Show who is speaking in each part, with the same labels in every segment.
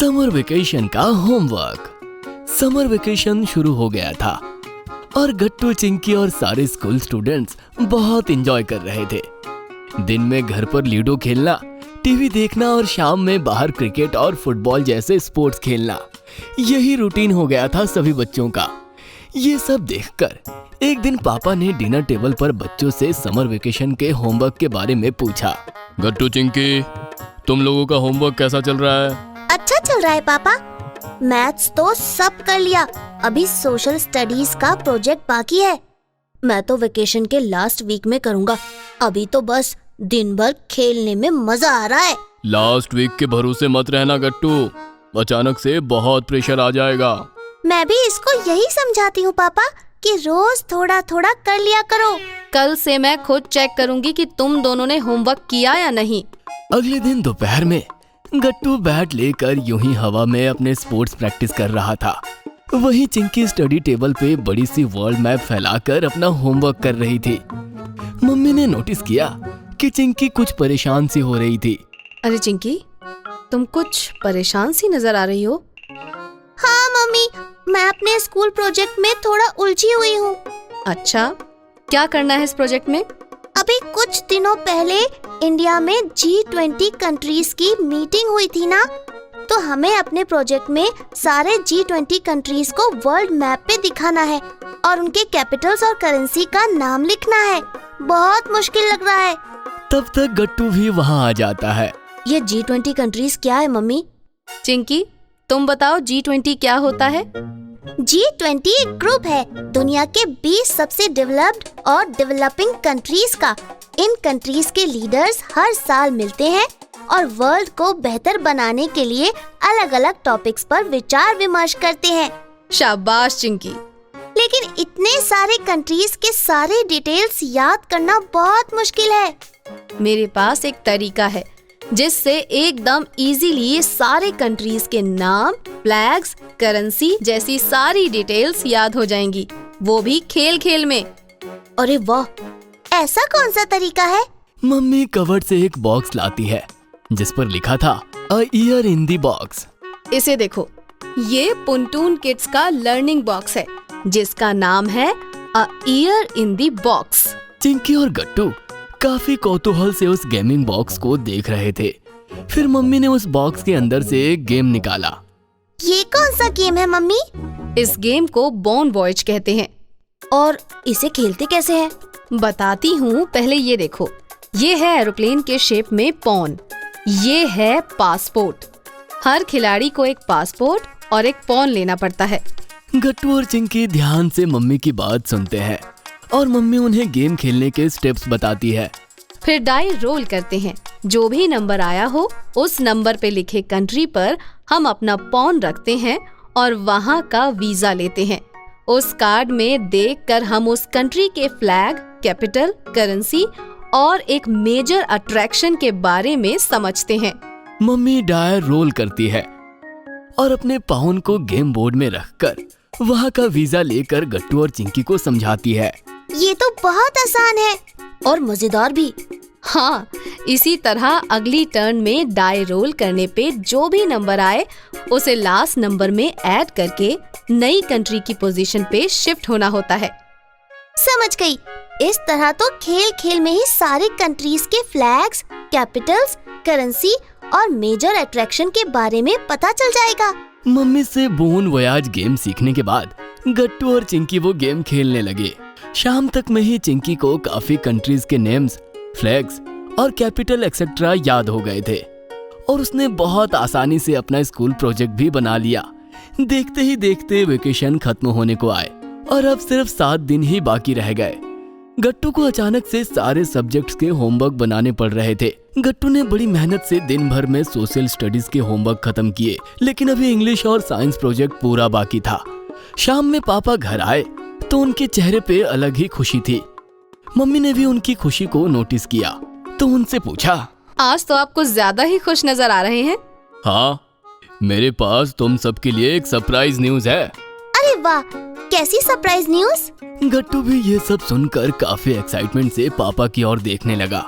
Speaker 1: Summer vacation का homework. Summer vacation शुरू हो गया था और गट्टू, चिंकी और सारे स्कूल स्टूडेंट्स बहुत एंजॉय कर रहे थे। दिन में घर पर लूडो खेलना, टीवी देखना और शाम में बाहर क्रिकेट और फुटबॉल जैसे स्पोर्ट्स खेलना, यही रूटीन हो गया था सभी बच्चों का। ये सब देखकर एक दिन पापा ने डिनर टेबल पर बच्चों से समर वेकेशन के होमवर्क के बारे में पूछा। गट्टू, चिंकी, तुम लोगों का होमवर्क कैसा चल रहा है?
Speaker 2: अच्छा चल रहा है पापा। मैथ्स तो सब कर लिया, अभी सोशल स्टडीज का प्रोजेक्ट बाकी है। मैं तो वेकेशन के लास्ट वीक में करूँगा, अभी तो बस दिन भर खेलने में मजा आ रहा है।
Speaker 1: लास्ट वीक के भरोसे मत रहना गट्टू, अचानक से बहुत प्रेशर आ जाएगा।
Speaker 2: मैं भी इसको यही समझाती हूँ पापा कि रोज थोड़ा थोड़ा कर लिया करो।
Speaker 3: कल से मैं खुद चेक करूँगी कि तुम दोनों ने होमवर्क किया या नहीं।
Speaker 1: अगले दिन दोपहर में गट्टू बैट लेकर यूं ही हवा में अपने स्पोर्ट्स प्रैक्टिस कर रहा था। वहीं चिंकी स्टडी टेबल पे बड़ी सी वर्ल्ड मैप फैलाकर अपना होमवर्क कर रही थी। मम्मी ने नोटिस किया कि चिंकी कुछ परेशान सी हो रही थी।
Speaker 3: अरे चिंकी, तुम कुछ परेशान सी नजर आ रही हो।
Speaker 2: हाँ मम्मी, मैं अपने स्कूल प्रोजेक्ट में थोड़ा उलझी हुई हूँ।
Speaker 3: अच्छा, क्या करना है इस प्रोजेक्ट में?
Speaker 2: अभी कुछ दिनों पहले इंडिया में G20 कंट्रीज की मीटिंग हुई थी ना, तो हमें अपने प्रोजेक्ट में सारे G20 कंट्रीज को वर्ल्ड मैप पे दिखाना है और उनके कैपिटल्स और करेंसी का नाम लिखना है। बहुत मुश्किल लग रहा है।
Speaker 1: तब तक गट्टू भी वहाँ आ जाता है।
Speaker 2: ये G20 कंट्रीज क्या है मम्मी?
Speaker 3: चिंकी, तुम बताओ G20 क्या होता है?
Speaker 2: G20 एक ग्रुप है दुनिया के 20 सबसे डेवलप्ड और डेवलपिंग कंट्रीज का। इन कंट्रीज के लीडर्स हर साल मिलते हैं और वर्ल्ड को बेहतर बनाने के लिए अलग अलग टॉपिक्स पर विचार विमर्श करते हैं।
Speaker 3: शाबाश चिंकी।
Speaker 2: लेकिन इतने सारे कंट्रीज के सारे डिटेल्स याद करना बहुत मुश्किल है।
Speaker 3: मेरे पास एक तरीका है जिससे एकदम इजीली सारे कंट्रीज के नाम, फ्लैग्स, करेंसी जैसी सारी डिटेल्स याद हो जाएंगी, वो भी खेल खेल में।
Speaker 2: अरे वाह, ऐसा कौन सा तरीका है?
Speaker 1: मम्मी कवर्ड से एक बॉक्स लाती है जिस पर लिखा था a year in the box.
Speaker 3: इसे देखो, ये पुंटून किड्स का लर्निंग बॉक्स है जिसका नाम है a year in the box.
Speaker 1: Chinki और गट्टू काफी कौतूहल से उस गेमिंग बॉक्स को देख रहे थे। फिर मम्मी ने उस बॉक्स के अंदर से एक गेम निकाला।
Speaker 2: ये कौन सा गेम है मम्मी?
Speaker 3: इस गेम को बोन वॉयज कहते हैं।
Speaker 2: और इसे खेलते कैसे हैं?
Speaker 3: बताती हूँ, पहले ये देखो, ये है एरोप्लेन के शेप में पॉन, ये है पासपोर्ट। हर खिलाड़ी को एक पासपोर्ट और एक पॉन लेना पड़ता है।
Speaker 1: गट्टू और चिंकी ध्यान से मम्मी की बात सुनते हैं और मम्मी उन्हें गेम खेलने के स्टेप्स बताती है।
Speaker 3: फिर डाई रोल करते हैं, जो भी नंबर आया हो उस नंबर पे लिखे कंट्री पर हम अपना पॉन रखते हैं और वहाँ का वीजा लेते हैं। उस कार्ड में देखकर हम उस कंट्री के फ्लैग, कैपिटल, करेंसी और एक मेजर अट्रैक्शन के बारे में समझते हैं।
Speaker 1: मम्मी डाई रोल करती है और अपने पॉन को गेम बोर्ड में रखकर वहाँ का वीजा लेकर गट्टू और चिंकी को समझाती है।
Speaker 2: ये तो बहुत आसान है और मजेदार भी।
Speaker 3: हाँ, इसी तरह अगली टर्न में डाई रोल करने पे जो भी नंबर आए उसे लास्ट नंबर में ऐड करके नई कंट्री की पोजीशन पे शिफ्ट होना होता है।
Speaker 2: समझ गई। इस तरह तो खेल खेल में ही सारे कंट्रीज के फ्लैग्स, कैपिटल्स, करेंसी और मेजर अट्रैक्शन के बारे में पता चल जाएगा।
Speaker 1: मम्मी से बोन वॉयज गेम सीखने के बाद गट्टू और चिंकी वो गेम खेलने लगे। शाम तक में ही चिंकी को काफी कंट्रीज के नेम्स, फ्लैग्स और कैपिटल एक्सेट्रा याद हो गए थे और उसने बहुत आसानी से अपना स्कूल प्रोजेक्ट भी बना लिया। देखते ही देखते वेकेशन खत्म होने को आए और अब सिर्फ 7 दिन ही बाकी रह गए। गट्टू को अचानक से सारे सब्जेक्ट्स के होमवर्क बनाने पड़ रहे थे। गट्टू ने बड़ी मेहनत से दिन भर में सोशल स्टडीज के होमवर्क खत्म किए, लेकिन अभी इंग्लिश और साइंस प्रोजेक्ट पूरा बाकी था। शाम में पापा घर आए तो उनके चेहरे पे अलग ही खुशी थी। मम्मी ने भी उनकी खुशी को नोटिस किया तो उनसे पूछा,
Speaker 3: आज तो आप कुछ ज्यादा ही खुश नजर आ रहे हैं।
Speaker 1: हाँ, मेरे पास तुम सबके लिए एक सरप्राइज न्यूज है।
Speaker 2: अरे वाह, कैसी सरप्राइज न्यूज?
Speaker 1: गट्टू भी ये सब सुनकर काफी एक्साइटमेंट से पापा की ओर देखने लगा।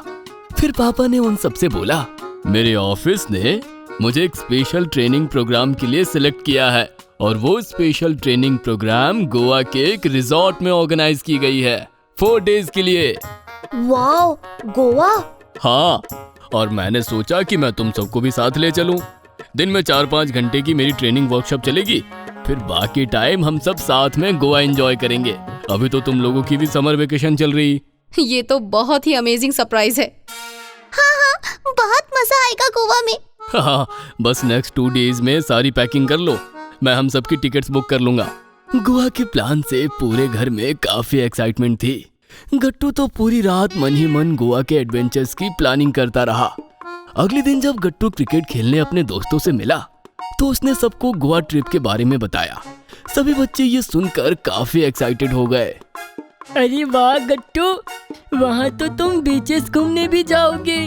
Speaker 1: फिर पापा ने उन सबसे बोला, मेरे ऑफिस ने मुझे एक स्पेशल ट्रेनिंग प्रोग्राम के लिए सिलेक्ट किया है और वो स्पेशल ट्रेनिंग प्रोग्राम गोवा के एक रिजॉर्ट में ऑर्गेनाइज की गई है 4 डेज के लिए।
Speaker 2: वाओ, गोवा।
Speaker 1: हाँ, और मैंने सोचा कि मैं तुम सबको भी साथ ले चलूं। दिन में 4-5 घंटे की मेरी ट्रेनिंग वर्कशॉप चलेगी, फिर बाकी टाइम हम सब साथ में गोवा एंजॉय करेंगे। अभी तो तुम लोगों की भी समर वेकेशन चल रही।
Speaker 3: ये तो बहुत ही अमेजिंग सरप्राइज है।
Speaker 2: हाँ, बहुत मजा आएगा गोवा में।
Speaker 1: हाँ, बस नेक्स्ट 2 डेज में सारी पैकिंग कर लो, मैं हम सबकी टिकट्स बुक कर लूंगा। गोवा के प्लान से पूरे घर में काफी एक्साइटमेंट थी। गट्टू तो पूरी रात मन ही मन गोवा के एडवेंचर्स की प्लानिंग करता रहा। अगले दिन जब गट्टू क्रिकेट खेलने अपने दोस्तों से मिला तो उसने सबको गोवा ट्रिप के बारे में बताया। सभी बच्चे ये सुनकर काफी एक्साइटेड हो गए।
Speaker 4: अरे वाह गट्टू, वहाँ तो तुम बीचेस घूमने भी जाओगे।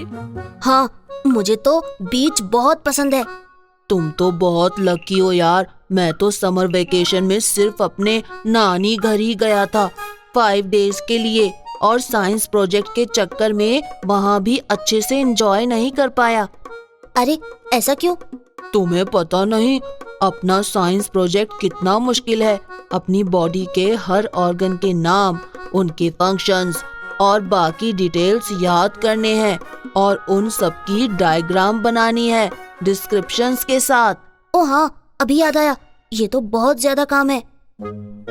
Speaker 2: हाँ, मुझे तो बीच बहुत पसंद है।
Speaker 5: तुम तो बहुत लकी हो यार। मैं तो समर वेकेशन में सिर्फ अपने नानी घर ही गया था 5 डेज के लिए, और साइंस प्रोजेक्ट के चक्कर में वहाँ भी अच्छे से एंजॉय नहीं कर पाया।
Speaker 2: अरे ऐसा क्यों?
Speaker 5: तुम्हें पता नहीं अपना साइंस प्रोजेक्ट कितना मुश्किल है। अपनी बॉडी के हर ऑर्गन के नाम, उनके फंक्शंस और बाकी डिटेल्स याद करने हैं और उन सब की डायग्राम बनानी है डिस्क्रिप्शंस के साथ।
Speaker 2: ओ हाँ, अभी याद आया, ये तो बहुत ज्यादा काम है।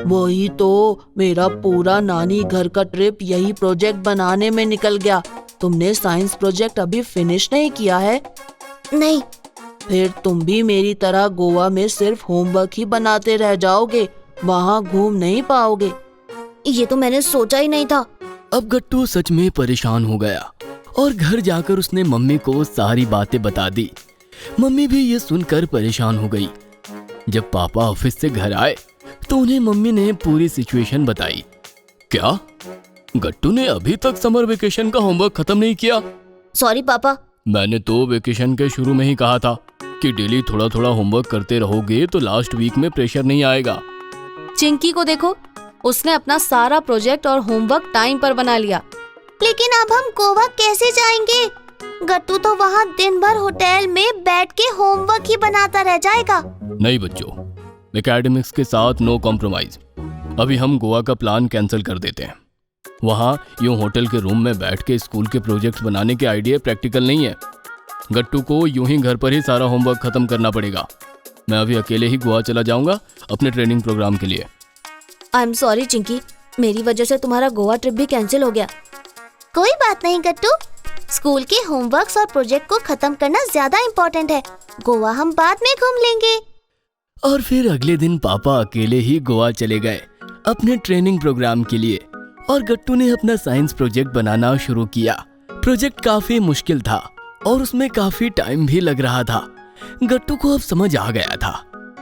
Speaker 5: वही तो, मेरा पूरा नानी घर का ट्रिप यही प्रोजेक्ट बनाने में निकल गया। तुमने साइंस प्रोजेक्ट अभी फिनिश नहीं किया है?
Speaker 2: नहीं।
Speaker 5: फिर तुम भी मेरी तरह गोवा में सिर्फ होमवर्क ही बनाते रह जाओगे, वहाँ घूम नहीं पाओगे।
Speaker 2: ये तो मैंने सोचा ही नहीं था।
Speaker 1: अब गट्टू सच में परेशान हो गया और घर जाकर उसने मम्मी को सारी बातें बता दी। मम्मी भी ये सुनकर परेशान हो गई। जब पापा ऑफिस से घर आए तो उन्हें मम्मी ने पूरी सिचुएशन बताई। क्या गट्टू ने अभी तक समर वेकेशन का होमवर्क खत्म नहीं किया?
Speaker 2: सॉरी पापा।
Speaker 1: मैंने तो वेकेशन के शुरू में ही कहा था कि डेली थोड़ा थोड़ा होमवर्क करते रहोगे तो लास्ट वीक में प्रेशर नहीं आएगा।
Speaker 3: चिंकी को देखो, उसने अपना सारा प्रोजेक्ट और होमवर्क टाइम पर बना लिया।
Speaker 2: लेकिन अब हम गोवा कैसे जाएंगे? गट्टू तो वहाँ दिन भर होटल में बैठ के होमवर्क ही बनाता रह जाएगा।
Speaker 1: नहीं बच्चों, एकेडमिक्स के साथ नो कॉम्प्रोमाइज। अभी हम गोवा का प्लान कैंसिल कर देते हैं। वहाँ यूं होटल के रूम में बैठ के स्कूल के प्रोजेक्ट्स बनाने के आइडिया प्रैक्टिकल नहीं है। गट्टू को यूं ही घर पर ही सारा होमवर्क खत्म करना पड़ेगा। मैं अभी अकेले ही गोवा चला जाऊंगा अपने ट्रेनिंग प्रोग्राम के लिए।
Speaker 2: आई एम सॉरी चिंकी, मेरी वजह से तुम्हारा गोवा ट्रिप भी कैंसिल हो गया। कोई बात नहीं गट्टू, स्कूल के होमवर्क्स और प्रोजेक्ट को खत्म करना ज्यादा इम्पोर्टेंट है। गोवा हम बाद में घूम लेंगे।
Speaker 1: और फिर अगले दिन पापा अकेले ही गोवा चले गए अपने ट्रेनिंग प्रोग्राम के लिए और गट्टू ने अपना साइंस प्रोजेक्ट बनाना शुरू किया। प्रोजेक्ट काफी मुश्किल था और उसमें काफी टाइम भी लग रहा था। गट्टू को अब समझ आ गया था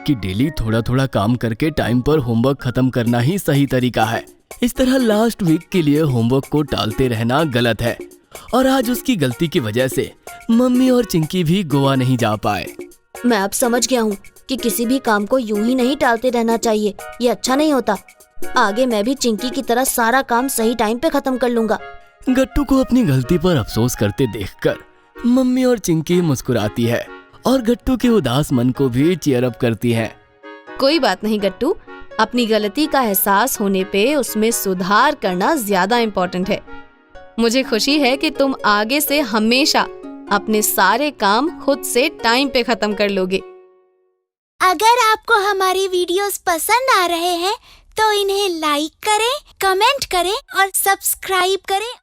Speaker 1: कि डेली थोड़ा थोड़ा काम करके टाइम पर होमवर्क खत्म करना ही सही तरीका है। इस तरह लास्ट वीक के लिए होमवर्क को टालते रहना गलत है और आज उसकी गलती की वजह से मम्मी और चिंकी भी गोवा नहीं जा पाए।
Speaker 2: मैं अब समझ गया हूँ कि किसी भी काम को यूं ही नहीं टालते रहना चाहिए, ये अच्छा नहीं होता। आगे मैं भी चिंकी की तरह सारा काम सही टाइम पे खत्म कर लूंगा।
Speaker 1: गट्टू को अपनी गलती पर अफसोस करते देखकर मम्मी और चिंकी मुस्कुराती है और गट्टू के उदास मन को भी चीयर अप करती है।
Speaker 3: कोई बात नहीं गट्टू, अपनी गलती का एहसास होने पे उसमें सुधार करना ज्यादा इम्पोर्टेंट है। मुझे खुशी है कि तुम आगे से हमेशा अपने सारे काम खुद से टाइम पे खत्म कर लोगे।
Speaker 6: अगर आपको हमारी वीडियोस पसंद आ रहे हैं तो इन्हें लाइक करें, कमेंट करें और सब्सक्राइब करें